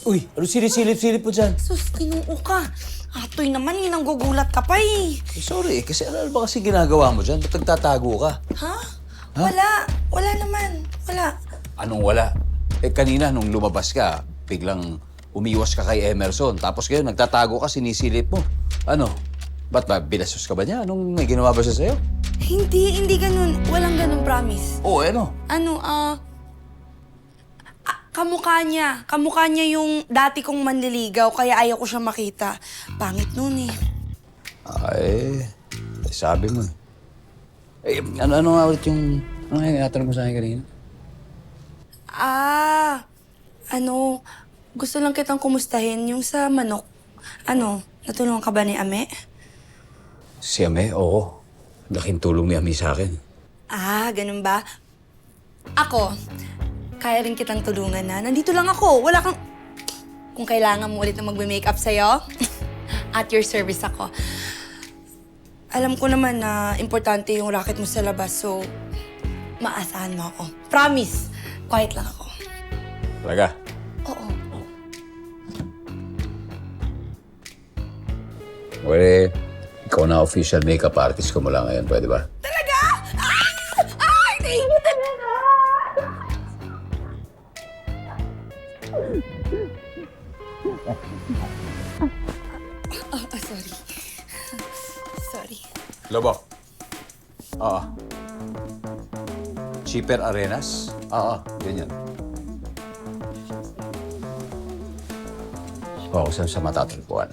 Uy, ano silip-silip po dyan? Sus, kinuo ka. Atoy naman, nanggugulat ka pa eh. Sorry, kasi ano ba kasi ginagawa mo dyan? Ba't nagtatago ka? Ha? Wala. Wala naman. Wala. Anong wala? Kanina nung lumabas ka, biglang umiwas ka kay Emerson. Tapos ngayon, nagtatago ka, sinisilip mo. Ano? Ba't ba, binasos ka ba niya? Anong may ginawa ba siya sa'yo? Hindi ganun. Walang ganun, promise. Oo, ano? Kamukha niya. Kamukha niya yung dati kong manliligaw, kaya ayaw ko siya makita. Pangit nun eh. Ay, sabi mo eh. Ano nga ulit yung... Ano nga yung natanong mo sa akin kanina? Gusto lang kitang kumustahin yung sa manok. Natulungan ka ba ni Ame? Si Ame, oo. Laking tulong ni Ame sa akin. Ganun ba? Ako, kaya rin kitang tulungan na. Nandito lang ako. Wala kang... Kung kailangan mo ulit na magme-makeup sa'yo, at your service ako. Alam ko naman na importante yung racket mo sa labas, so maasahan mo ako. Promise, quiet lang ako. Talaga? Oo. Well, ikaw na official makeup artist ko mula ngayon, pwede ba? Talaga? Thank you talaga! Sorry. Sorry. Lobo. Oo. Cheaper Arenas? Oo, ganyan. Focus sa matatrapuan.